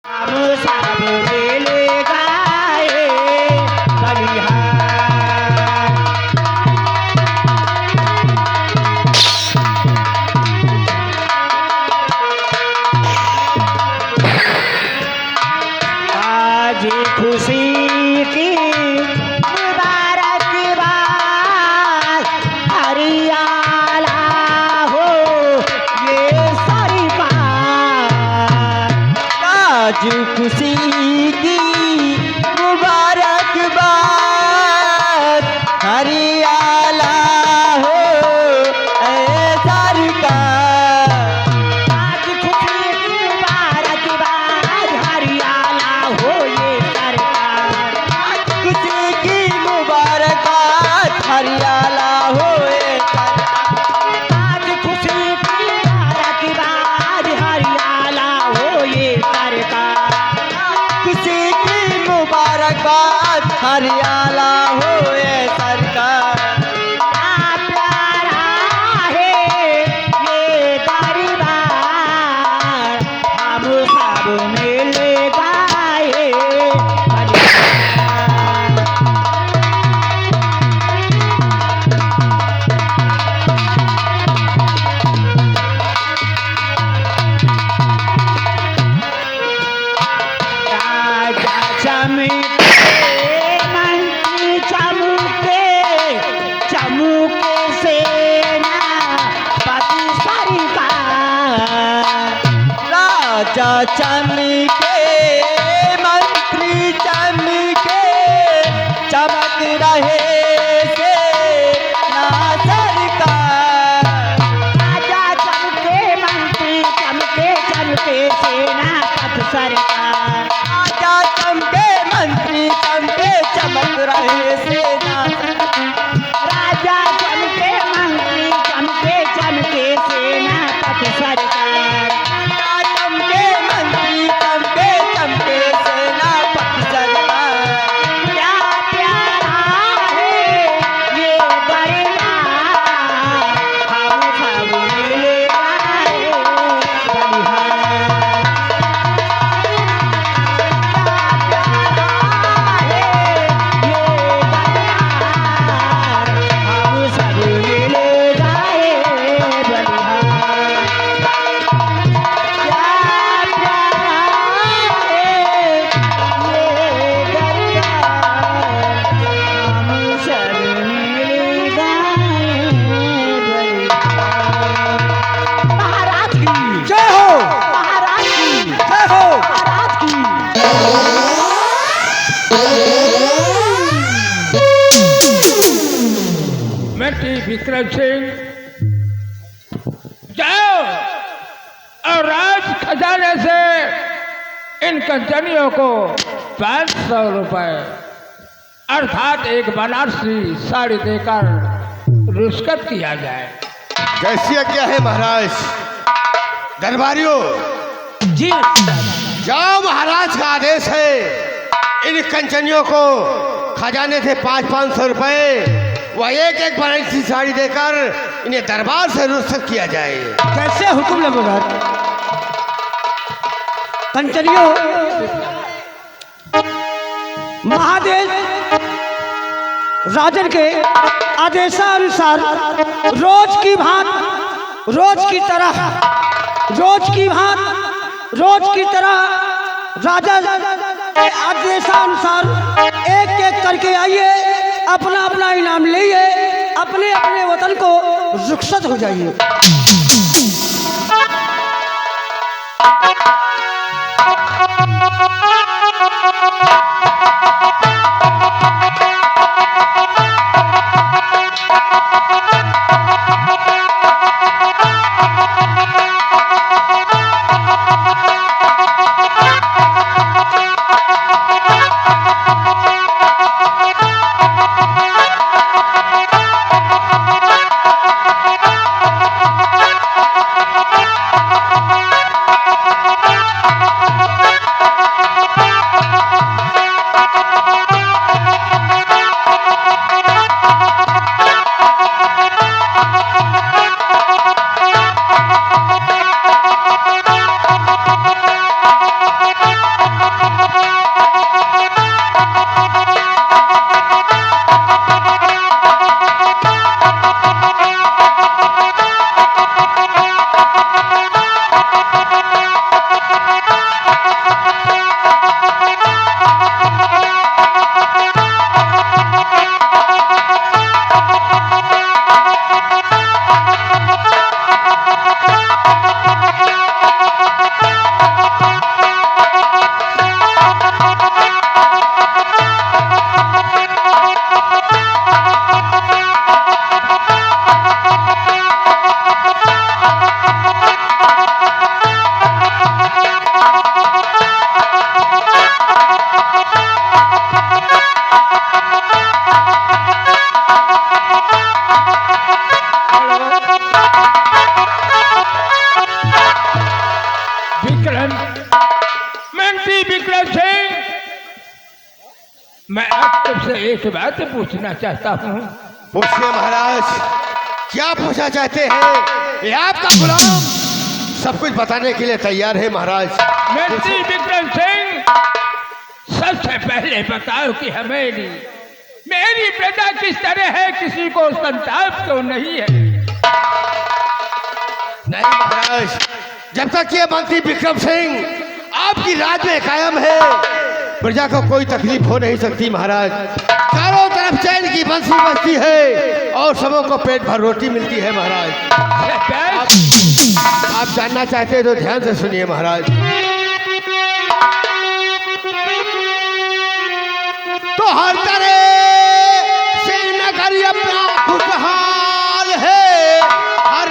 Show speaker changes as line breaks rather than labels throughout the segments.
हम सब मिल गाए बलिहार। आज खुशी की मुबारकबाद हरियाला हो ये सरकार।
आज खुशी की मुबारकबाद हरियाला हो ए सरकार।
आज खुशी की मुबारकबाद हरियाला हो ये सरकार।
खुशी की मुबारकबाद हरियाला हो ए
आज खुशी की मुबारकबाद हरियाला हो ये सरकार।
खुशी की मुबारकबाद हरियाला हो ए सरकार।
प्यारा है ये दरबार हम सब मिल गाए बलिहार। राजा चमके मंत्री चमके चमके सेनापति सरकार।
राजा चमके मंत्री चमके चमक रहे से ना सरकार।
राजा चमके मंत्री चमके चमके सेनापति सरकार।
राजा चमके मंत्री चमके चमक रहे से ना
राजा चमके मंत्री चमके चमके सेनापति सरकार।
चमके मंत्री चमके चमके सेनापति सरकार।
क्या प्यारा है ये दरबार हम सब मिल गाए बलिहार। महाराज की
जय हो,
महाराज की
जय हो।
महाराज की।
मैं टी विक्रम सिंह जाओ और राज खजाने से इन कंचनियों को 500 रुपए अर्थात एक बनारसी साड़ी देकर रुष्कत किया जाए।
कैसी आज्ञा है महाराज? दरबारियों
जी
जाओ, महाराज का आदेश है। इन कंचनियों को खजाने से 500 रुपए वह एक एक बनारसी साड़ी देकर इन्हें दरबार से रुखसत किया जाए।
कैसे हुक्म नमोदार। कंचनियों महादेव राजन के आदेशानुसार रोज की तरह राजा के आदेशानुसार एक एक करके आइए, अपना अपना इनाम लिए, अपने अपने वतन को रुखसत हो जाइए।
विक्रम, मंत्री विक्रम सिंह, मैं आप तुमसे एक बात पूछना चाहता हूँ।
पूछिए महाराज, क्या पूछना चाहते हैं? ये आपका गुलाम सब कुछ बताने के लिए तैयार है महाराज।
मंत्री विक्रम सिंह, सबसे पहले बताओ कि मेरी प्रजा किस तरह है, किसी को संताप क्यों नहीं है?
नहीं महाराज, जब तक ये मंत्री विक्रम सिंह आपकी राज में कायम है, प्रजा को कोई तकलीफ हो नहीं सकती महाराज। चारों तरफ चैन की बंसी बजती है और सबों को पेट भर रोटी मिलती है महाराज। आप जानना चाहते हैं तो ध्यान से सुनिए महाराज। तो हर तरह से नगर अपना खुशहाल है, हर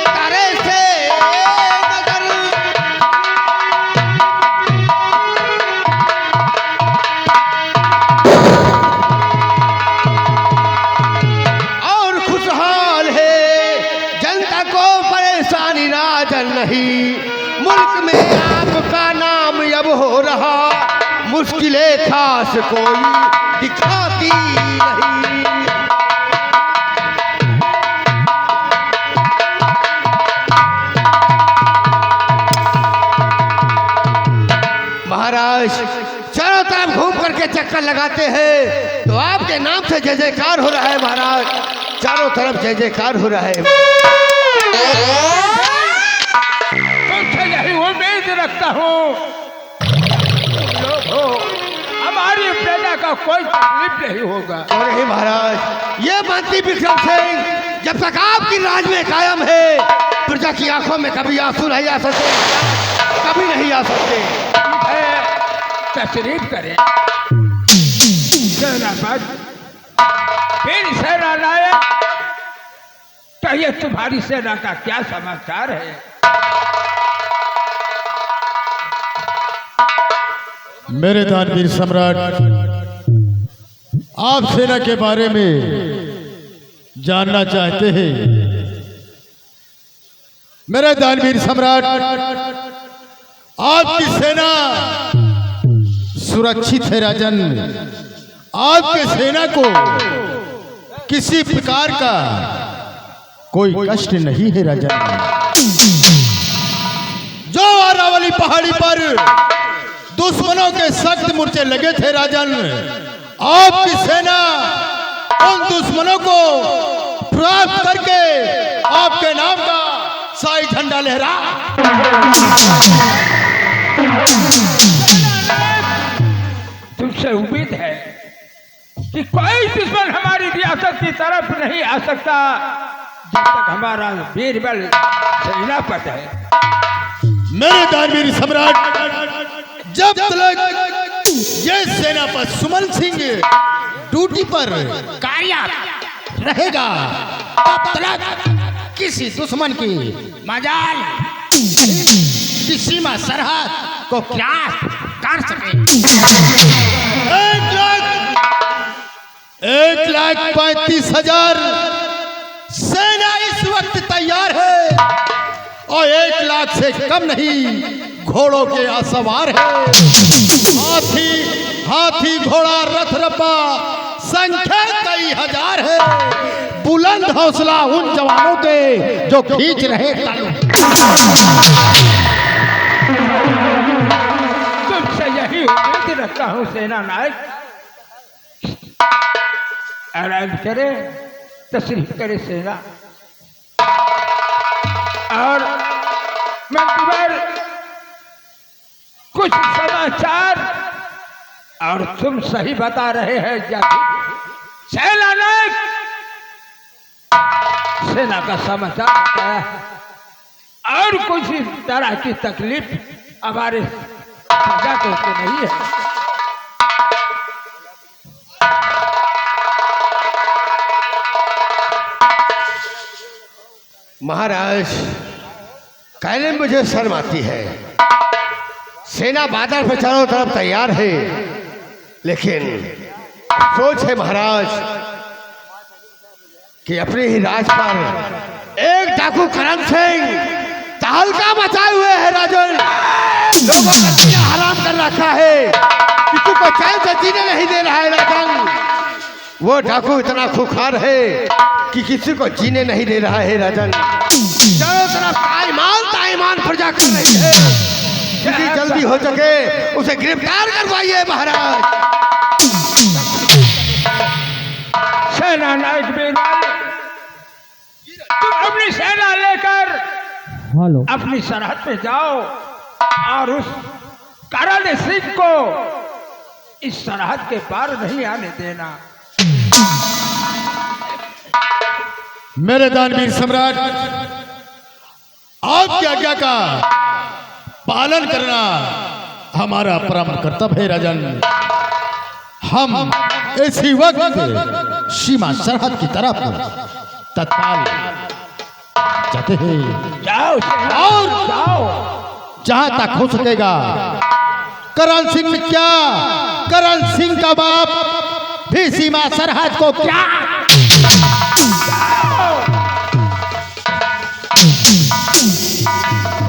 तरह से नगर और खुशहाल है, जनता को परेशानी राजन नहीं। मुल्क में आपका नाम अब हो रहा, मुश्किलें खास कोई दिखाती नहीं। महाराज चारों तरफ घूम करके चक्कर लगाते हैं तो आपके नाम से जय जयकार हो रहा है महाराज। चारों तरफ जय जयकार हो रहा है।
तुमसे यही उम्मीद रखता हूँ, तुम लोग हो, हमारी प्रजा का कोई तकलीफ नहीं होगा।
और नहीं महाराज, ये मंत्री विक्रम सिंह जब तक आपकी राज में कायम है, प्रजा की आंखों में कभी आंसू नहीं आ सकते, कभी नहीं आ सकते।
तशरीफ करें सेनापति, फिर सेना लाए, कहिए तुम्हारी सेना का क्या समाचार है?
मेरे दानवीर सम्राट, आप सेना के बारे में जानना चाहते हैं। मेरे दानवीर सम्राट, आपकी सेना सुरक्षित है राजन। आपके सेना को किसी प्रकार का कोई कष्ट नहीं है राजन। जो अरावली पहाड़ी पर दुश्मनों के सख्त मोर्चे लगे थे राजन, आपकी सेना उन दुश्मनों को प्राप्त करके आपके नाम का शाही झंडा लहरा।
तुमसे उम्मीद है कि कोई दुश्मन हमारी रियासत की तरफ नहीं आ सकता जब तक हमारा बीरबल सेनापति है।
मेरे दानवीर सम्राट, जब तक ये सेनापति सुमन सिंह ड्यूटी पर कार्यरत रहेगा, तब तक किसी दुश्मन की मजाल की सीमा सरहद को क्रॉस कर सके। 1,35,000 सेना इस वक्त तैयार है और 1 लाख से कम नहीं घोड़ों के असवार है। हाथी घोड़ा रथ रपा संख्या कई हजार है। बुलंद हौसला उन जवानों के जो खींच रहे
कहता हूँ सेना नायक आराम करे, तशरीफ करे सेना। और मंत्रीवर कुछ समाचार, और तुम सही बता रहे हैं जाति सेना नायक, सेना का समाचार बताया है और कुछ तरह की तकलीफ हमारे प्रजा को तो नहीं है।
महाराज, कहने में मुझे शर्म आती है। सेना बादल पे चारों तरफ तैयार है, लेकिन अफसोस है महाराज कि अपने ही राज पर एक डाकू करण सिंह तहलका मचाए हुए है। राजन, लोगों का जीना हराम कर रखा है, किसी को चैन से जीने नहीं दे रहा है। राजन, वो डाकू इतना खुखार है कि किसी को जीने नहीं दे रहा है। राजन, चारों तरफ ताइमान प्रजा कर रही है। जितनी जल्दी हो सके उसे गिरफ्तार करवाइए महाराज।
सेना नायक बीरबल, तुम अपनी सेना लेकर अपनी सरहद पे जाओ और उस करण सिंह को इस सरहद के पार नहीं आने देना।
मेरे दानवीर सम्राट, आपकी आज्ञा का पालन करना हमारा परम कर्तव्य है। राजन, हम इसी वक्त सीमा सरहद की तरफ तत्काल जाते हैं।
जाओ
और
जाओ,
जहां तक हो सकेगा करण सिंह में क्या, करण सिंह का बाप भी सीमा सरहद को क्या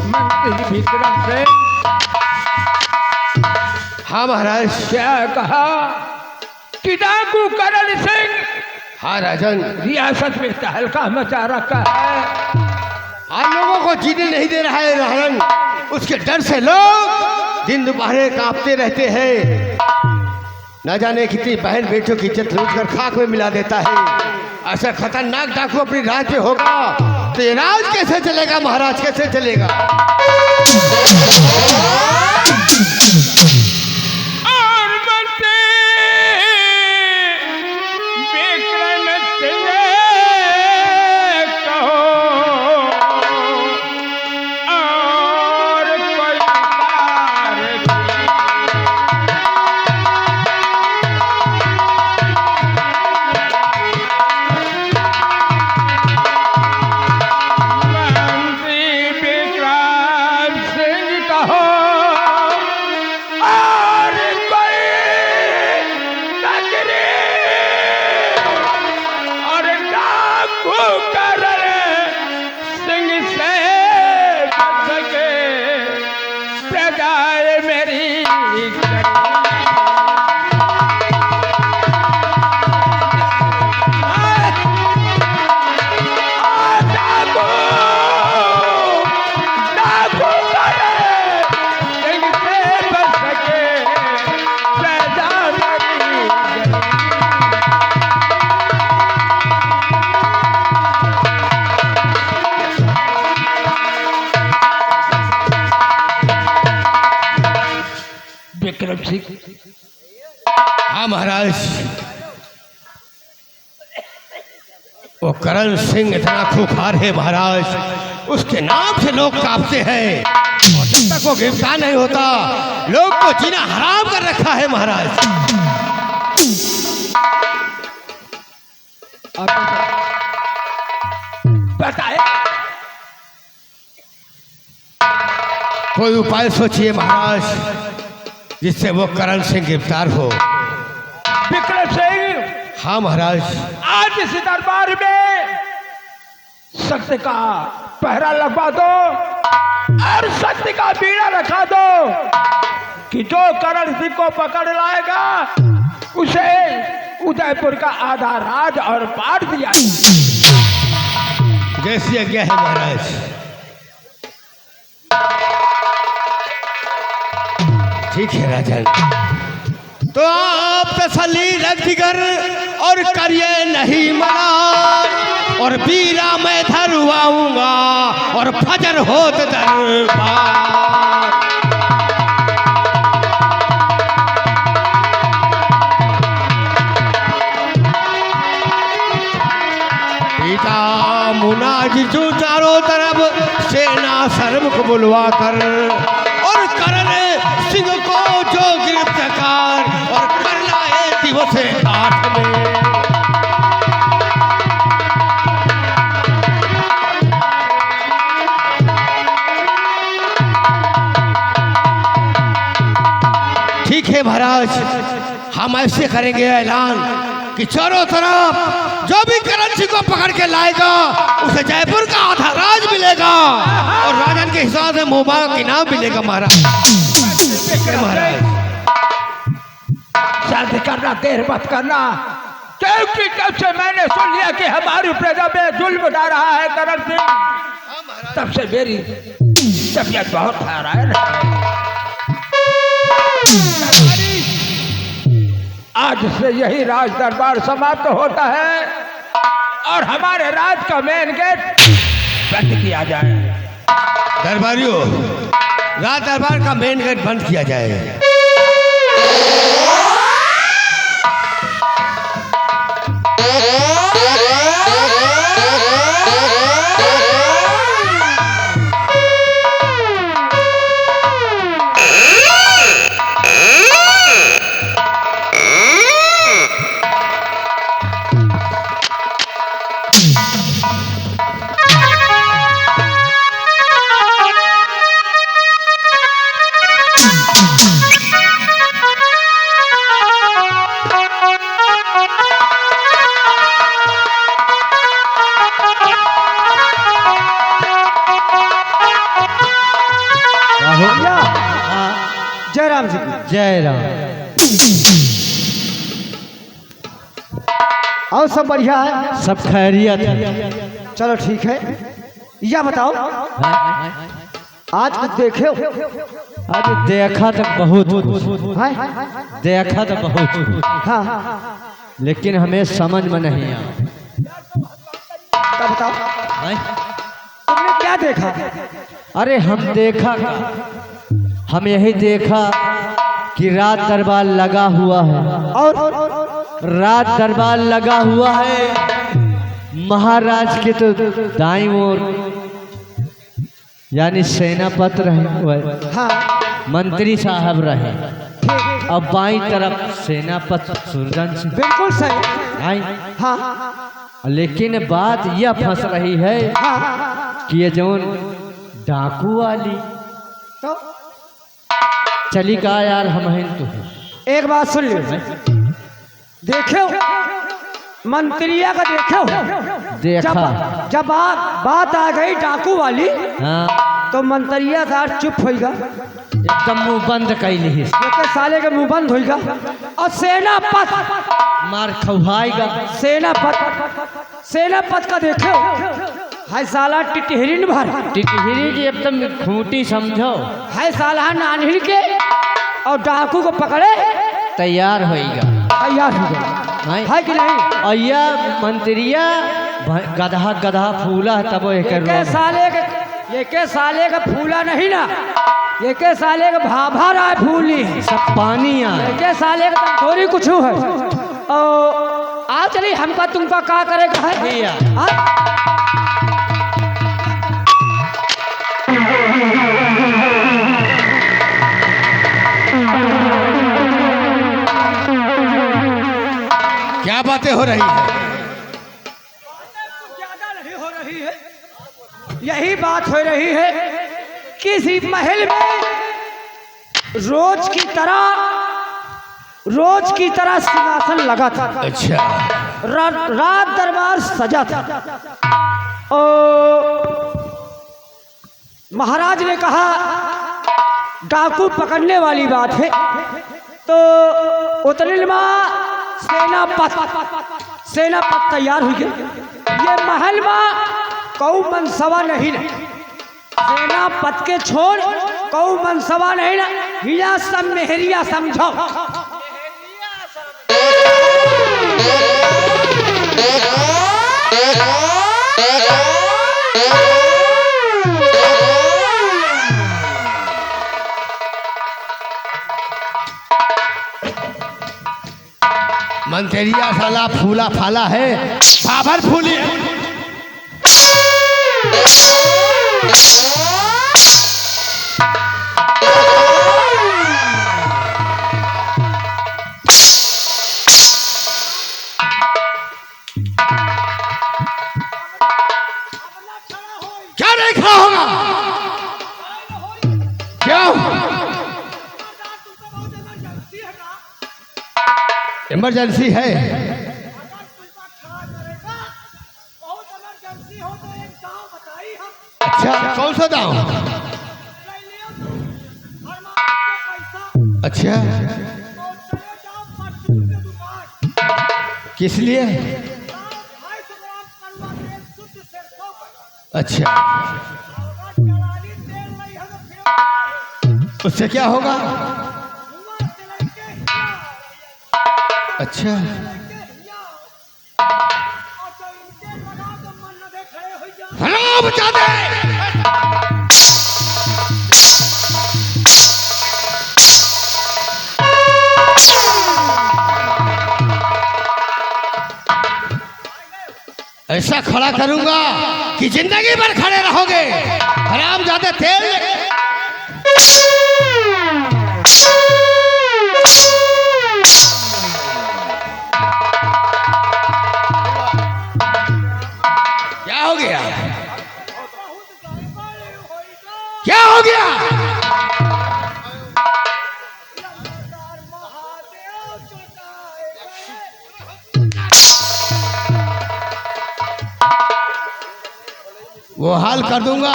मंत्री विक्रम सिंह,
हाँ महाराज।
क्या कहा कि डाकू करण सिंह
हाँ राजन,
रियासत में तहलका मचा रखा है,
आप लोगों को जीने नहीं दे रहा है। राजन, उसके डर से लोग दिन दोपहर कांपते रहते हैं। न जाने कितनी बहन बेटियों की इज्जत लूट कर खाक में मिला देता है। ऐसा खतरनाक डाकू अपनी राज पे होगा तो ये राज कैसे चलेगा महाराज, कैसे चलेगा?
और मंत्री विक्रम सिंह कहो और कोई विक्रम सिंह।
हाँ महाराज, वो करण सिंह इतना खूंखार है महाराज, उसके नाम से लोग कांपते हैं और जब तक वो गिरफ्तार नहीं होता लोग को जीना हराम कर रखा है महाराज।
बताए
कोई उपाय सोचिए महाराज जिससे वो करण सिंह गिरफ्तार हो।
विक्रम सिंह,
हाँ महाराज।
आज इस दरबार में सत्य का पहरा लगवा दो और सत्य का बीड़ा रखा दो कि जो करण सिंह को पकड़ लाएगा उसे उदयपुर का आधा राज और बांट दिया।
जैसी आज्ञा है महाराज। ठीक है राजन, तो आप तसल्ली रख दिगर और करिए नहीं मना, और बीरा मैं धरवाऊंगा और फजर होत दरबार। पिता मुनाजिजू चारों तरफ सेना सरमुख बुलवा कर, और करण सिंह को जो गिरफ्तार और कर लाए दिवस 8 में। ठीक है महाराज, हम ऐसे करेंगे ऐलान कि चारों तरफ जो भी करण सिंह को पकड़ के लाएगा उसे जयपुर का आधा राज मिलेगा, और राजन के हिसाब से मुबारक इनाम मिलेगा महाराज। महाराज
शांति करना, देर मत करना, क्योंकि जब से मैंने सुन लिया कि हमारी प्रजा में जुल्म उठा रहा है करण सिंह, तब से मेरी तबीयत बहुत हैरान है। आज से यही राज दरबार समाप्त होता है और हमारे राज का मेन गेट बंद किया जाए।
दरबारियों, राज दरबार का मेन गेट बंद किया जाए।
जय राम जी।
जय राम।
और सब बढ़िया है?
सब खैरियत है।
चलो ठीक है, या बताओ आज कुछ देखे हो?
आज देखा तो बहुत कुछ,
हैं?
देखा तो बहुत कुछ,
हाँ,
लेकिन हमें समझ में नहीं आया।
तब बताओ
हैं?
तुमने क्या देखा?
अरे हम देखा, हम यही देखा कि रात दरबार लगा हुआ है,
और
रात दरबार लगा हुआ है। महाराज के तो दाईं ओर यानी सेनापति रहे,
हाँ
मंत्री साहब रहे,
ठीक,
अब बाईं तरफ सेनापति सुरजन सिंह।
बिल्कुल सही।
आई,
हाँ
लेकिन बात यह फंस रही है
हाँ,
कि ये जौन डाकू वाली
तो
चली का यार हम हैं तो
एक बात सुन लो, देखे हो मंत्रिया का? देखे हो?
देखा।
जब बात आ गई डाकू वाली,
हाँ,
तो मंत्रिया साहब चुप होगा,
एकदम मुंह बंद कैली,
लेकिन साले के मुंह बंद होगा, और सेनापति
मार खौहाएगा।
सेनापति का देखे हो? हाय साला टिटहरी भर,
टिटहरी की एकदम खूंटी समझो,
हाय साला नानहिर के, और डाकू को पकड़े
तैयार होएगा।
तैयार हो गया है कि नहीं?
और यह मंत्रिया गधा गधा फूला तब
ये के साले का फूला नहीं ना, ये के साले का भाभा रहा है फूली,
सब पानी आ
ये के साले का थोड़ी कुछ है। और आ चली हमका तुमका क्या करेगा है?
भैया।
क्या बातें हो रही है?
ज्यादा नहीं हो रही है, यही बात हो रही है। किसी महल में रोज की तरह सिंहासन लगा था।
अच्छा।
रात दरबार सजा था, और महाराज ने कहा डाकू पकड़ने वाली बात है, तो उतने में सेनापत तैयार हुई है। ये महल में कौ मनसवा नहीं ना, सेनापत के छोड़ कौ मनसवा नहीं ना, हिया सब मेहरिया समझो।
मंतेरिया साला फूला फाला है, बाबर फूली है। क्या नहीं खड़ा होगा? क्यों? इमरजेंसी है। अच्छा, कौन सा दाव? अच्छा, किस लिए? अच्छा, उससे क्या होगा? अच्छा, हेलो बचा दे। ऐसा खड़ा करूंगा कि जिंदगी भर खड़े रहोगे। हराम ज्यादा तेल क्या हो गया? क्या हो गया? वो हाल कर दूंगा।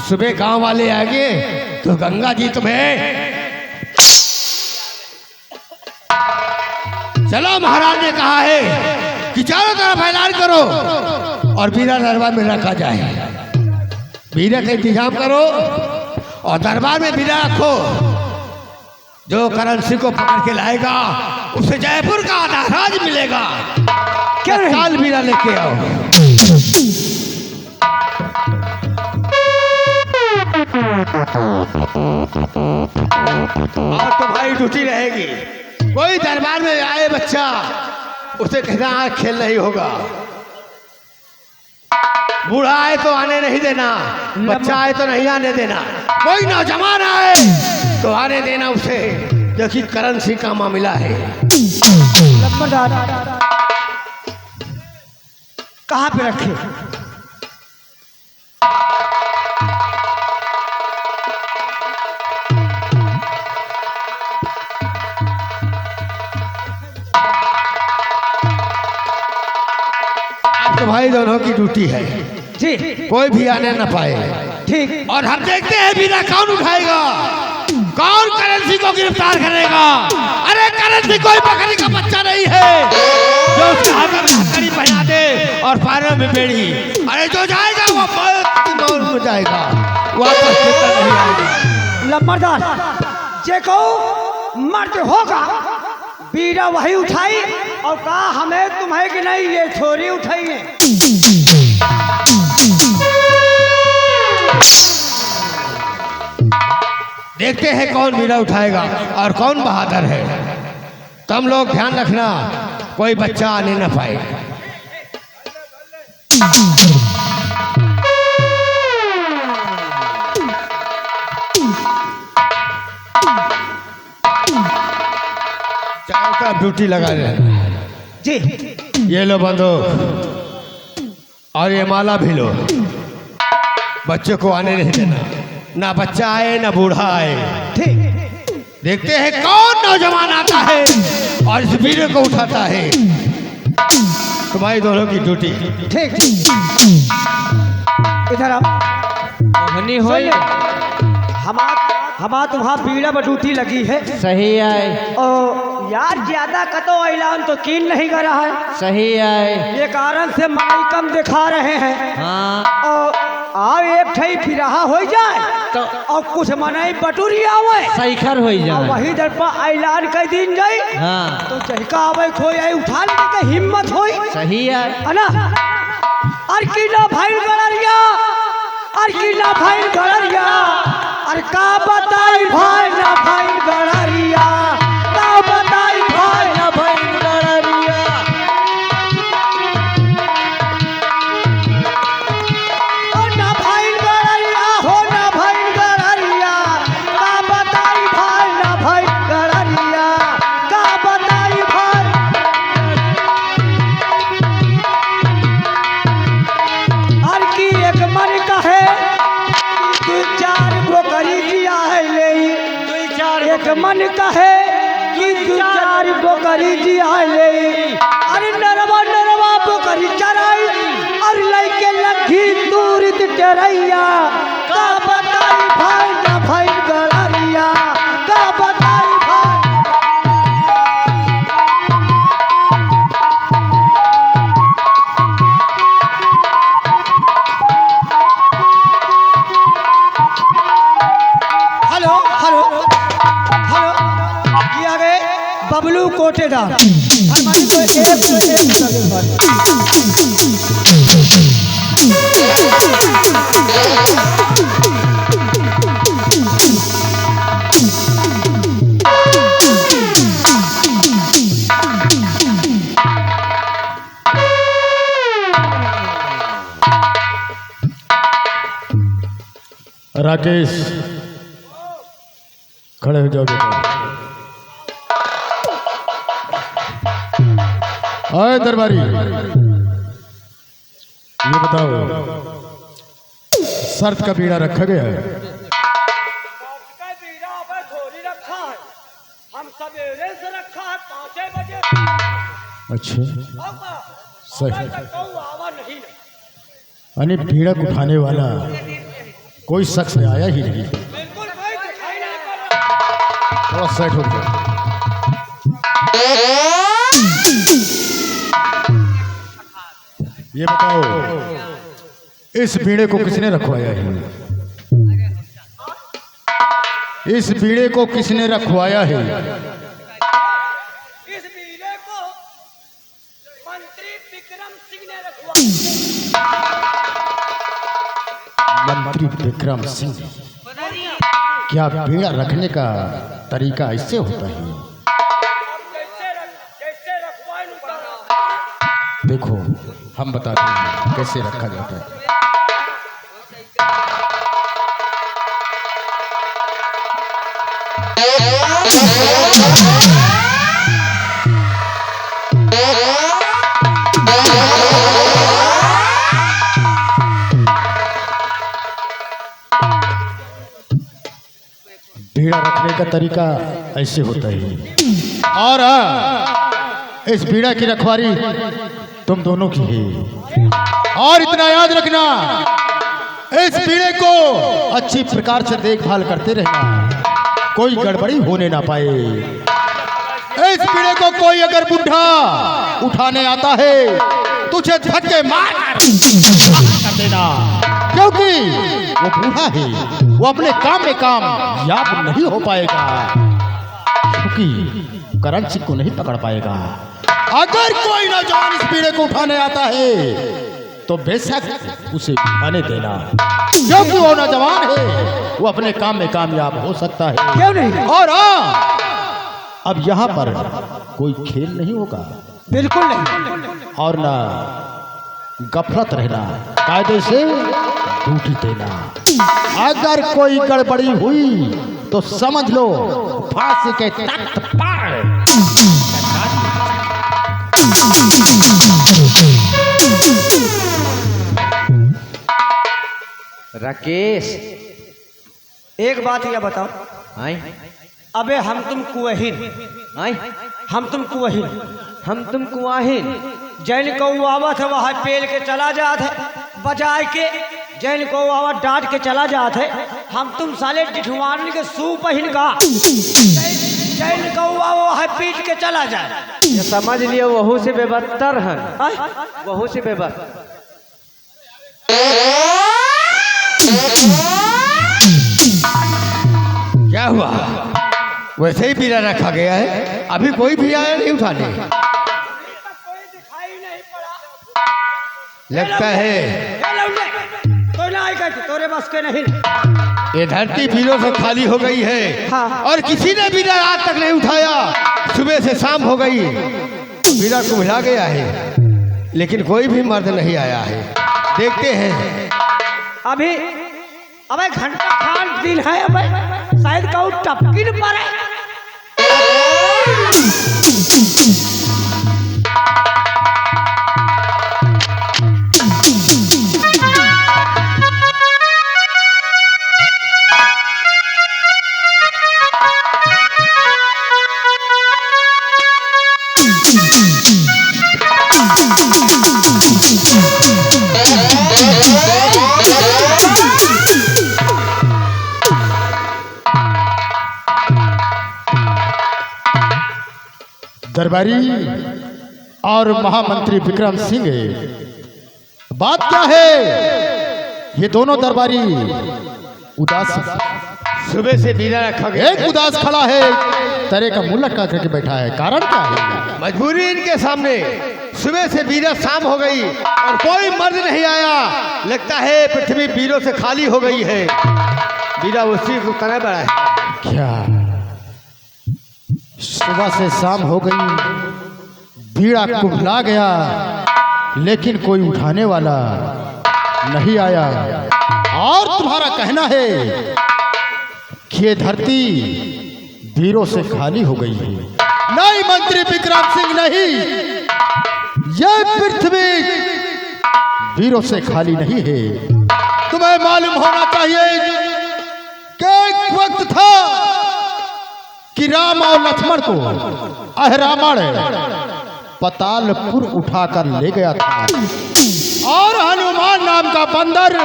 सुबह गांव वाले आएंगे तो गंगा जी तुम्हें, चलो महाराज ने कहा है कि चारों तरफ ऐलान करो और बीरा दरबार में रखा जाए। बीरा का इंतजाम करो और दरबार में बीरा रखो। जो करेंसी को पकड़ के लाएगा उसे जयपुर का आधा राज मिलेगा। क्या काल बीरा लेके आओ। और तो भाई ड्यूटी रहेगी। कोई दरबार में आए बच्चा उसे कहना आज खेल नहीं होगा। बूढ़ा आए तो आने नहीं देना, बच्चा आए तो नहीं आने देना। कोई नौजवान आए तो आने देना उसे। देखिए करेंसी का मामला है।
नंबरदार कहाँ पे रखे?
तो भाई दोनों की ड्यूटी है
जी,
कोई भी आने ना पाए।
ठीक।
और हम देखते हैं बिना कौन उठाएगा, कौन करेंसी को गिरफ्तार करेगा। अरे करेंसी कोई बकरी का बच्चा नहीं है जो उसके हाथ में हथकड़ी पहना दे और पैरों में बेड़ी। अरे जो जाएगा वो मौत में जाएगा, वापस नहीं आएगा।
नंबरदार जे को मर्द होगा बीरा वही उठाई और कहा हमें तुम्हें कि नहीं ये छोरी उठाइए।
देखते हैं कौन बीरा उठाएगा और कौन बहादुर है। तुम लोग ध्यान रखना कोई बच्चा आने ना पाए। चारों तरफ ड्यूटी लगा दे
जी।
ये लो बंदूक और ये माला भी लो। बच्चे को आने नहीं देना, ना बच्चा आए ना बूढ़ा आए।
ठीक।
देखते हैं कौन नौजवान आता है और इस वीर को उठाता है। तुम्हारी दोनों की ड्यूटी।
ठीक। इधर आओ।
मोहनी होई
हमारा तुम्हारा बीड़ा पर ड्यूटी लगी है।
सही आए,
और यार ज्यादा कतो ऐलान तो कीन नहीं कर रहा है।
सही आए।
ये कारण से माई कम दिखा रहे हैं।
हाँ,
और आ एक ठई फिरहा हो जाए
तो
और कुछ मनाई बटूरी आवे
सैखर हो
और
जाए।
वही दर पर ऐलान कर दिन जाए
हाँ
तो जहिका आवे खोई आई उठा लेने के हिम्मत होई
सही है।
ना। अर किला भाई गड़रिया, अर किला भाई गड़रिया, अर का बताई भाई ना भाई गड़रिया, का बताई भाई ना भाई गड़रिया। ओ ना भाई गड़रिया, हो ना भाई गड़रिया, का बताई भाई ना भाई गड़रिया, का बताई भाई। हर की एक मन कहे दू चार बोकरी जिया है ले, एक मन कहे कि दू चार बोकरी जिया है ले। अरे नरवा नरवा बोकरी चराई और लइके लगी दूरित टेरैया, का बताई भाई ना भाई गड़रिया, का बताई भाई। हेलो हेलो हेलो, ये आ गए बबलू कोटेदार। हमारी तो एक लगे भाई।
राकेश खड़े हो जाओ बेटा। आए दरबारी, ये बताओ शर्त का बीड़ा रखा गया है?
हम सवेरे से रखा है 5 बजे।
अच्छा सही।
आवा नहीं
यानी बीड़ा उठाने वाला कोई शख्स आया ही नहीं।
बिल्कुल भाई, दिखाई नहीं पड़ रहा।
थोड़ा सेट हो गया। ये बताओ इस बीड़े को किसने रखवाया है? इस बीड़े को किसने रखवाया है?
इस बीड़े को मंत्री विक्रम सिंह ने रखवाया।
मंत्री विक्रम सिंह। क्या बीड़ा रखने का तरीका ऐसे होता है?
कैसे रखवाए।
देखो हम बताते हैं कैसे रखा जाता है। बीड़ा रखने का तरीका ऐसे होता है। और इस बीड़ा की रखवारी तुम दोनों की है। और इतना याद रखना, इस बीड़े को अच्छी प्रकार से देखभाल करते रहना, कोई गड़बड़ी होने ना पाए। इस बीड़े को कोई अगर बुढ़ा उठाने आता है तुझे धक्के मार कर देना, क्योंकि वो बूढ़ा है, वो अपने काम में कामयाब नहीं हो पाएगा, क्योंकि करण सिंह को नहीं पकड़ पाएगा। अगर कोई नौजवान इस बीड़े को उठाने आता है तो बेशक उसे उठाने देना, क्योंकि वो नौजवान है, वो अपने काम में कामयाब हो सकता है।
क्यों नहीं?
और अब यहाँ पर कोई खेल नहीं होगा,
बिल्कुल नहीं।
और ना गफलत रहना, कायदे से ड्यूटी देना। अगर कोई गड़बड़ी हुई तो समझ लो फांसी के तख्त पर।
राकेश
एक बात यह बताओ,
आई
अबे हम तुम कुवहीन,
आई
हम तुम कुवहीन,
हम तुम कुआहिन
जैन को आवत है वहाँ पेल के चला जात है बजाए के, जैन को आवत डांट के चला जात है। हम तुम साले डिठवान के सू पहन का जैन को वहाँ पीट के चला जाए।
ये समझ लियो वहू से बेबत्तर है, वहू से बेबत्तर।
क्या हुआ? वैसे ही बीड़ा रखा गया है, अभी कोई भी आया नहीं उठाने। लगता है
कोई ना आएगा कि तोरे बस के नहीं।
ये धरती बीड़ों से खाली हो गई है
हाँ।
और किसी ने बीड़ा आज तक नहीं उठाया। सुबह से शाम हो गई, बीड़ा कुम्हला गया है, लेकिन कोई भी मर्द नहीं आया है। देखते हैं।
अभी अबे घंटा खान दिन है, अबे शायद कहूँ टपकी न पड़े।
दरबारी और महामंत्री विक्रम सिंह, बात क्या है? ये दोनों दरबारी उदास,
सुबह से बीड़ा रखा गया
एक उदास खड़ा है, तरह का मुंह लटका करके बैठा है। कारण क्या है?
मजबूरी इनके सामने। सुबह से बीड़ा शाम हो गई और कोई मर्द नहीं आया। लगता है पृथ्वी बीड़ों से खाली हो गई है। बीड़ा उसी को तरह बड़ा है।
क्या सुबह से शाम हो गई, बीड़ा कुम्हला गया, लेकिन कोई उठाने वाला नहीं आया। और तुम्हारा कहना है कि ये धरती बीड़ों से खाली हो गई है। नहीं मंत्री विक्रम सिंह, नहीं, यह पृथ्वी बीड़ों से खाली नहीं है। तुम्हें मालूम होना चाहिए कि एक वक्त था कि राम और लक्ष्मण को अहरावण पतालपुर उठाकर ले गया था, और हनुमान नाम का बंदर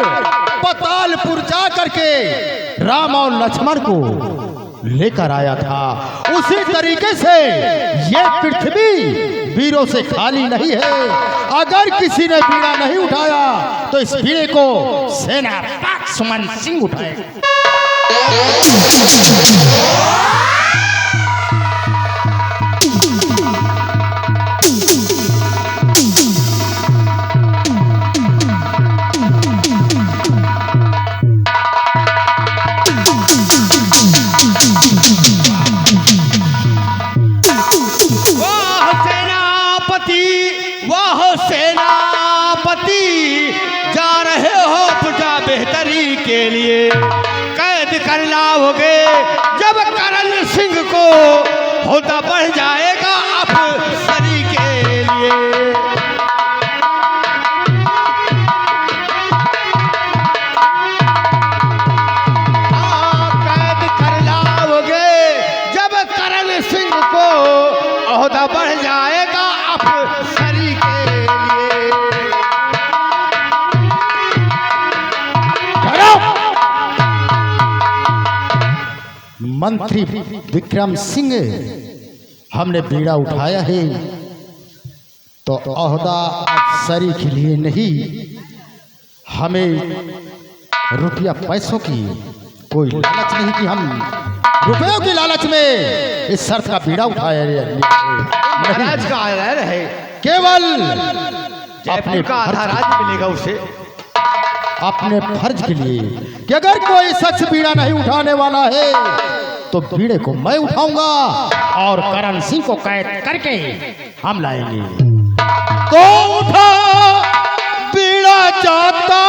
पतालपुर जा करके राम और लक्ष्मण को लेकर आया था। उसी तरीके से ये पृथ्वी बीड़ों से खाली नहीं है। अगर किसी ने बीड़ा नहीं उठाया तो इस बीड़े को सेनापति सुमन सिंह उठाए।
के लिए कैद कर लाओगे जब करण सिंह को होता बढ़ जाएगा अफसरी के लिए। कैद कर लाओगे जब करण सिंह को होता बढ़ जाएगा अफसरी के लिए।
मंत्री विक्रम सिंह, हमने बीड़ा उठाया है तो ओहदा अफसरी के लिए नहीं, हमें रुपया पैसों की कोई लालच नहीं कि हम रुपयों की लालच में इस शर्त का बीड़ा उठाया
महाराज का आदर है।
केवल
अपने का आधा राज्य मिलेगा उसे,
अपने फर्ज के लिए कि अगर कोई शख्स बीड़ा नहीं उठाने वाला है तो बीड़े को मैं उठाऊंगा और करण सिंह को कैद करके हम लाएंगे। तो उठा बीड़ा जाता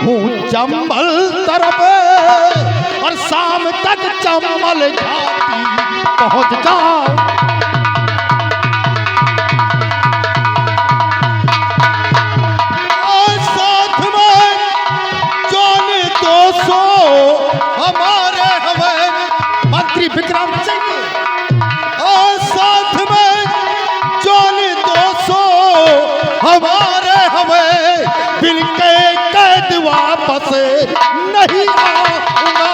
हूँ चंबल तरफ और शाम तक चंबल घाटी पहुँच जाऊं। हमारे हमें मंत्री विक्रम सिंह और साथ में जोनी 200 हमारे हमें बिल के कैद वापस नहीं आऊंगा।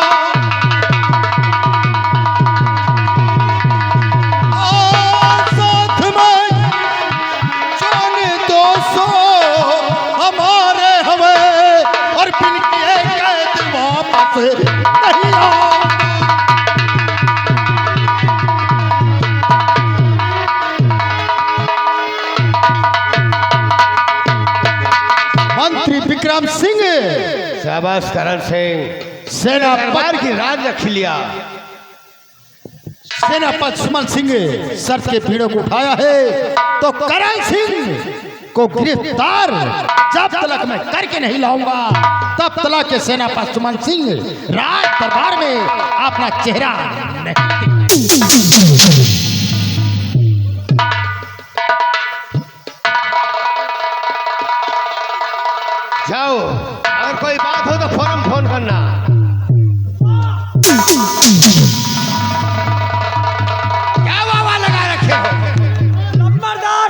साथ में जोनी 200 हमारे हमें और बिल के से नहीं लाऊंगा। मंत्री विक्रम सिंह,
शाबाश करण सिंह,
सेनापति
दरबार की राज रख लिया।
सेनापति सुमन सिंह शर्त के भीड़ों को उठाया है तो करण सिंह को गिरफ्तार जब तक मैं करके नहीं लाऊंगा तब तक के सेनापति सुमन सिंह राज दरबार में अपना चेहरा नहीं।
जाओ, अगर कोई बात हो तो फौरन फोन करना। क्या वावा लगा रखे हो?
नंबरदार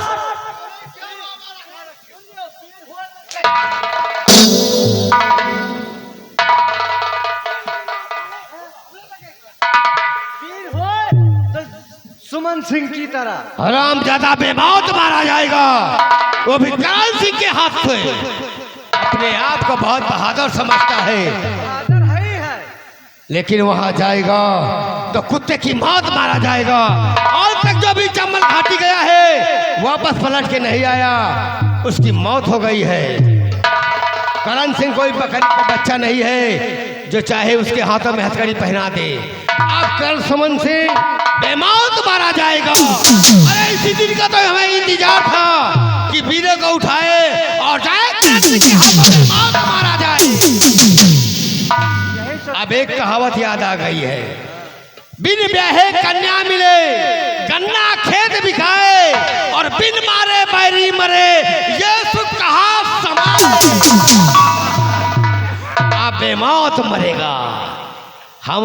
सुमन सिंह की तरह
हराम ज्यादा बेमौत मारा जाएगा, वो भी करण सिंह के हाथ से। अपने आप को बहुत बहादुर समझता है, लेकिन वहां जाएगा तो कुत्ते की मौत मारा जाएगा। आज तक जो भी चंबल घाटी गया है वापस पलट के नहीं आया, उसकी मौत हो गई है। करण सिंह कोई बकरी का बच्चा नहीं है जो चाहे उसके हाथों में हथकड़ी पहना दे। अब कल सुमन सिंह बेमौत मारा जाएगा। अरे इसी दिन का तो हमें इंतजार था कि वीरों को उठाए और जाए करण के हाथों में मौत मारा जाए। अब एक कहावत याद आ गई है, बिन ब्याहे कन्या मिले, गन्ना खेत बिकाए, और बिन मारे बैरी मरे, ये सुख कहा समाए। अब बेमौत मरेगा, हम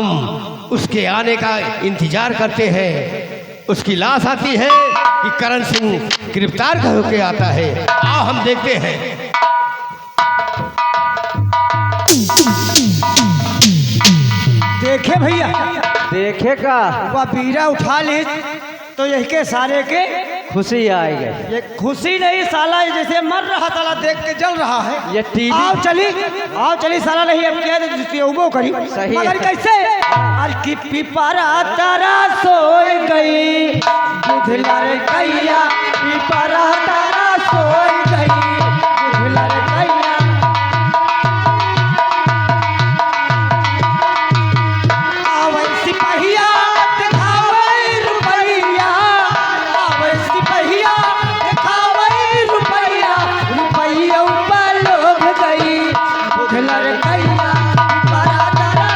उसके आने का इंतजार करते हैं। उसकी लाश आती है कि करण सिंह गिरफ्तार होकर आता है। आओ हम देखते हैं।
देखे भैया,
देखेगा
वह बीरा उठा ले तो यही के सारे के
खुशी आएगी।
ये खुशी नहीं, साला जैसे मर रहा साला देख के जल रहा है।
ये टीवी
आओ चली साला नहीं अब क्या है उबो करी
सही
मगर
है।
कैसे आज की पिपरा तारा सोई गई, दुधला रे कैया पिपरा तारा सोई गई, दुधला रे कैया। आवै सिपहिया दिखावै रुपैया, आवै सिपहिया दिखावै रुपैया, रुपैया ऊपर लोभ गई, दुधला रे कैया पिपरा तारा।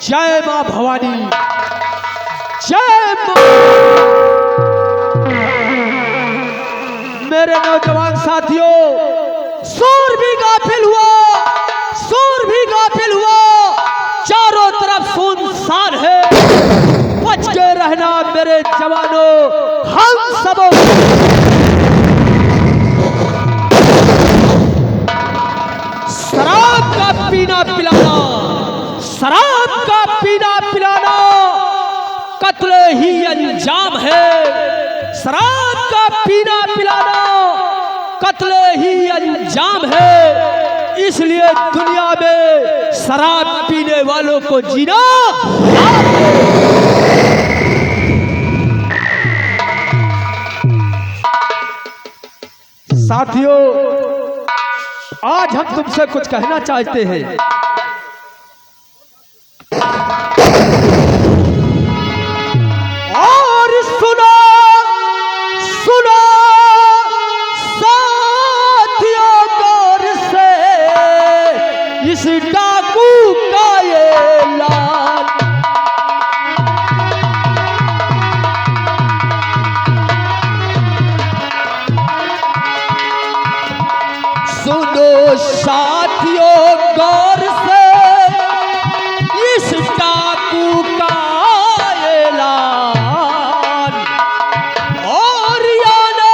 जय मां भवानी, जय मां। मेरे नौजवान साथियों, सूर भी गाफिल हुआ, सूर भी गाफिल हुआ। चारों तरफ सुनसान है, बच के रहना मेरे जवानों। हम सबों शराब का पीना पिलाना, शराब का पीना पिलाना कत्ल ही अंजाम है। शराब का पीना पिलाना कत्ल ही अंजाम है। इसलिए दुनिया में शराब पीने वालों को जीना साथियों, आज हम तुमसे कुछ कहना चाहते हैं। और सुनो सुनो साथियों, गौर से इस डाकू का ये लाल। सुनो साथियों गौर से इस डाकू का ऐलान, और आने वाला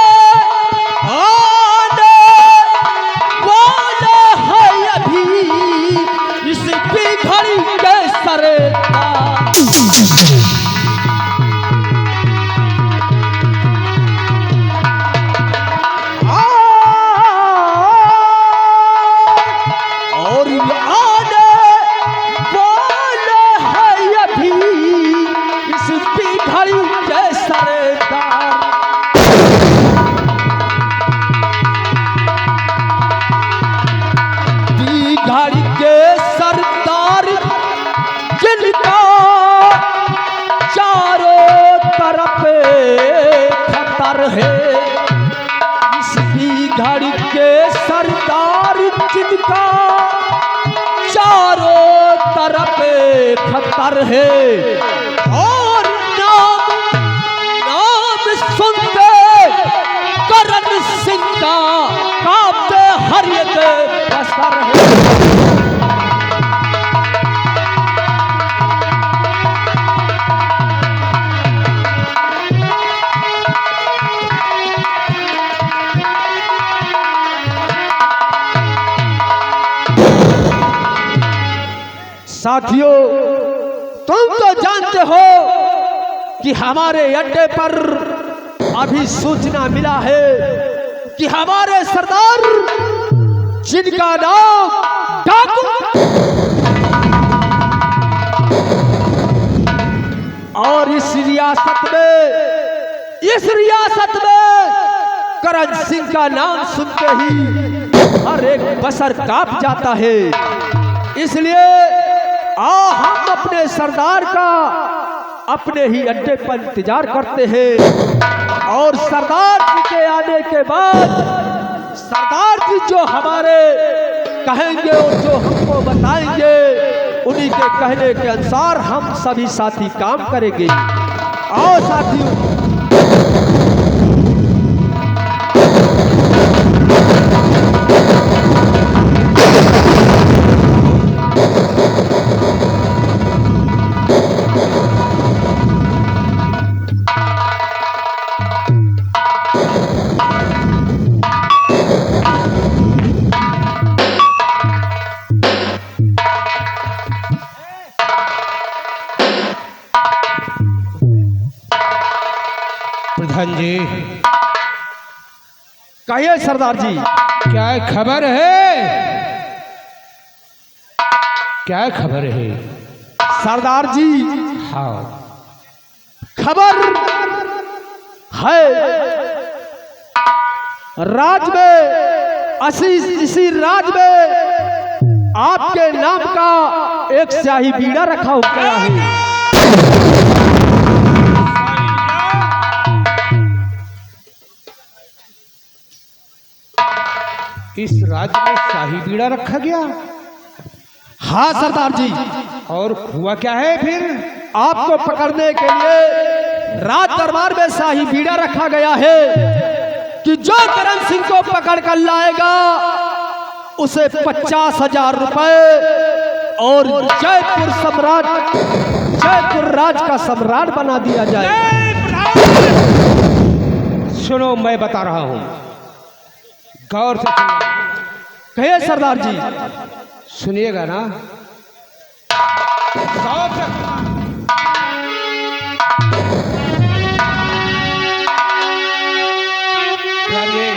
है अभी इस घड़ी के सरदार। घड़ी के सरदार जिनका चारों तरफ खतर है, इसकी घड़ी के सरदार जिनका चारों तरफ खतर है, और नाम सुनते करण सिंह का कांपते हर एक बसर है। साथियों, तुम तो जानते हो कि हमारे अड्डे पर अभी सूचना मिला है कि हमारे सरदार जिनका नाम डाकू और इस रियासत में करण सिंह का नाम सुनते ही हर एक बसर कांप जाता है। इसलिए हम अपने सरदार का अपने ही अड्डे पर इंतजार करते हैं, और सरदार जी के आने के बाद सरदार जी जो हमारे कहेंगे और जो हमको बताएंगे, उन्हीं के कहने के अनुसार हम सभी साथी काम करेंगे। आओ साथियों,
प्रधान जी,
कहिए सरदार जी,
क्या खबर है? क्या खबर है
सरदार जी?
हाँ,
खबर है राज में, इसी राज में आपके नाम का एक स्याही बीड़ा रखा गया है।
इस राज्य में शाही बीड़ा रखा गया?
हाँ सरदार जी।
और हुआ क्या है फिर?
आपको पकड़ने के लिए राज दरबार में शाही बीड़ा रखा गया है कि जो करण सिंह को पकड़ कर लाएगा उसे 50,000 रुपए और जयपुर राज का सम्राट बना दिया जाए।
सुनो, मैं बता रहा हूं, गौर से सुनना।
कहिए सरदार जी।
सुनिएगा ना, गौर से सुनना। नहीं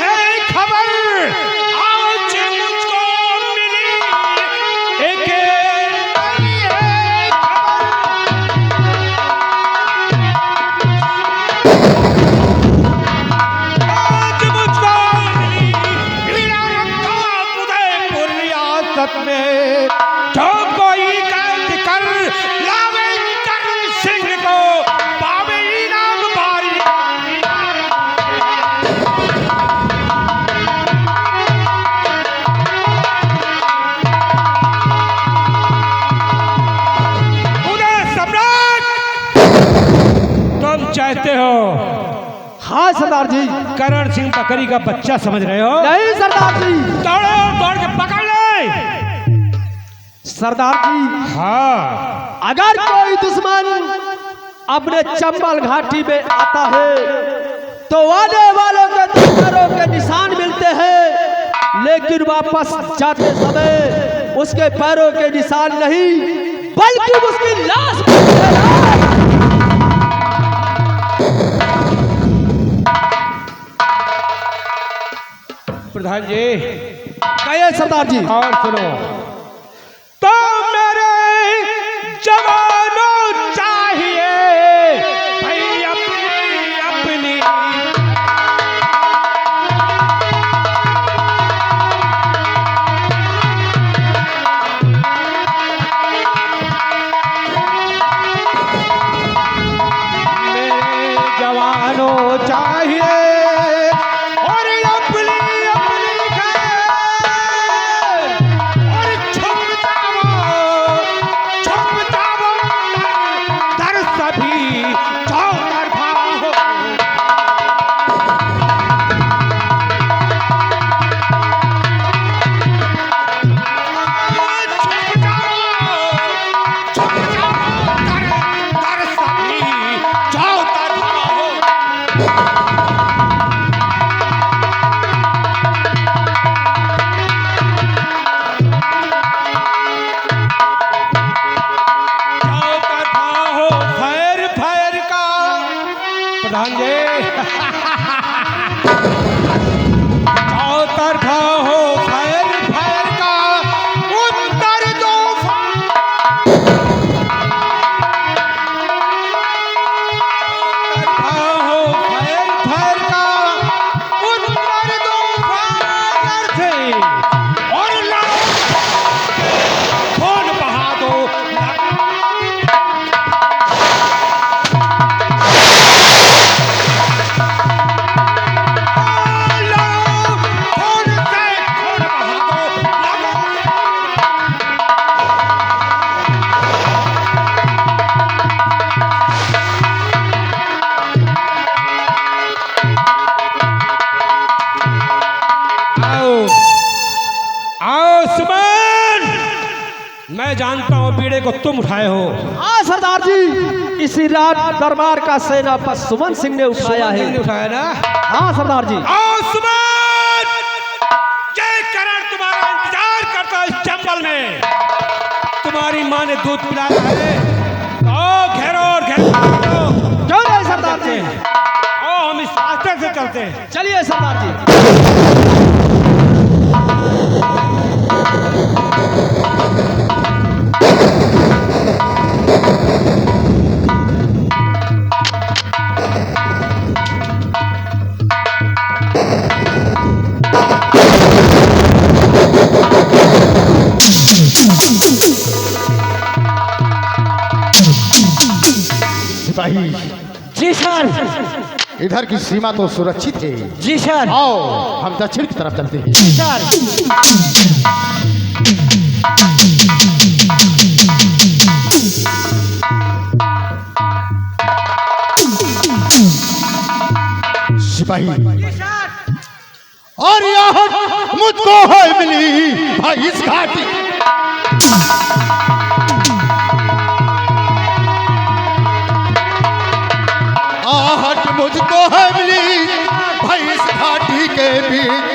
है खबर आज मुझको मिली, एक नहीं है में जो कोई कैद कर लावे करण सिंह को पावे इनाम भारी। उदय सम्राट, तुम चाहते हो
हाँ सरदार जी।
करण सिंह बकरी का बच्चा समझ रहे हो?
नहीं सरदार जी।
दौड़ो, दौड़ के पकड़ ले।
सरदार जी,
हाँ,
अगर कोई दुश्मन अपने चंबल घाटी में आता है तो आने वालों के दुश्मनों के निशान मिलते हैं, लेकिन वापस जाते समय उसके पैरों के निशान नहीं बल्कि उसकी लाश मिलती है।
प्रधान जी।
कहिए सरदार जी।
और सुनो, तो मेरे जवानों चाहिए भाई अपनी अपनी मेरे जवानों चाहिए और अपनी अपनी खैर और छुप जाओ दर सभी चौतरफा हो। छुप जाओ दर सभी चौतरफा हो। चौतरफा हो फैर फैर का। प्रधान जी। चौतरफा हो फैर फैर का उत्तर दो। चौतरफा हो फैर फैर का उत्तर दो फायर से और लाओ खून बहा दो। आओ सुमन, मैं जानता हूँ बीड़े को तुम उठाए हो।
हाँ सरदार जी, इसी रात दरबार का सेनापति सुमन सिंह ने उठाया है।
उठाया ना?
हाँ सरदार जी।
आओ सुमन, जय करण तुम्हारा इंतजार करता है इस चंबल में। तुम्हारी माँ ने दूध पिलाया है। आओ घेरो और घेरो।
क्यों नहीं सरदार जी?
आओ हम इस रास्ते से चलते हैं।
चलिए सरदार जी।
सिपाही
जी सर।
इधर की सीमा तो सुरक्षित है।
जी सर।
आओ हम दक्षिण की तरफ चलते हैं।
जी सर।
सिपाही और यहाँ मुझको है मिली भाई इस घाटी। आहट मुझको है मिली भाई इस घाटी के बीच,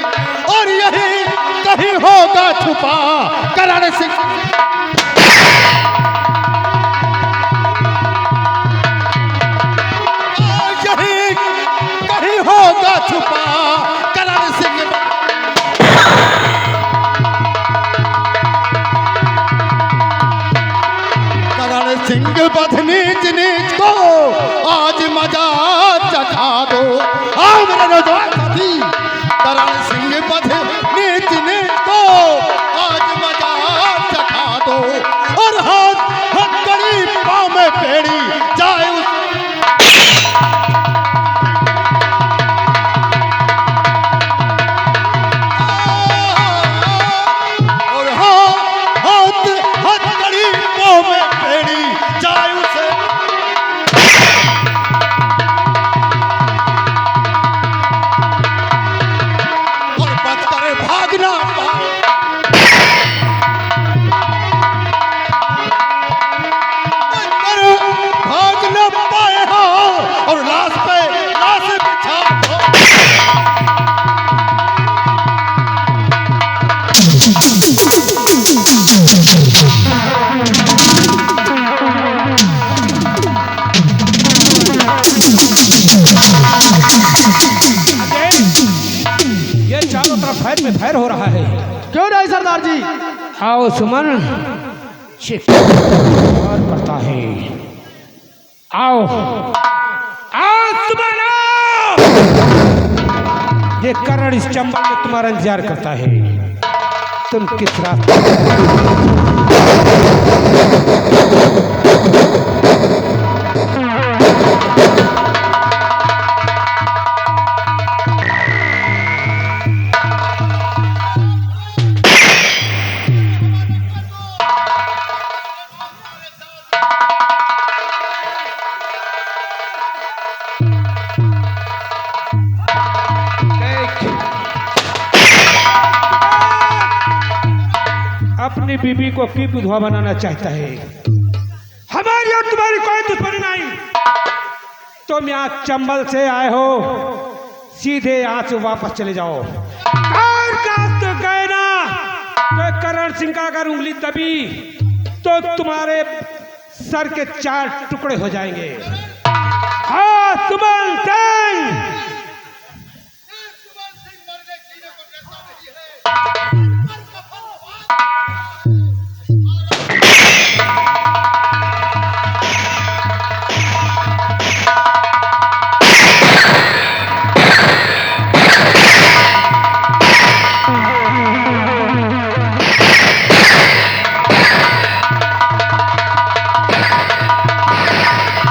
और यही कहीं होगा छुपा करण सिंह। यही कहीं होगा छुपा करण सिंह। करण सिंह बध नीच नीच को आज मजा चखा दो। आओ मेरे नौजवान साथी, करण सिंह बध नीच नीच को आज मजा चखा दो, और हाथ हथकड़ी पाँव में पेड़ी जाए उस। और हाथ हथकड़ी पाँव में पेड़ी जाए उसे। जरा से बिछा दो।
ये चारों तरफ फैर में फैर हो रहा है।
क्यों नहीं सरदार जी?
आओ सुमन, चेक और करता है। आओ आओ सुमन आओ। ये करण इस चंबल में तुम्हारा इंतजार करता है। तुम किस रास्ते अपनी बीबी को की विधवा बनाना चाहता है। हमारी और तुम्हारी कोई दुश्मनी नहीं। तुम यहाँ चंबल से आए हो, सीधे यहाँ से वापस चले जाओ। और काश तो गए ना तो करण सिंह का अगर उंगली दबी तो तुम्हारे सर के 4 टुकड़े हो जाएंगे। हाँ सुमन सिंह,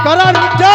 करण जा।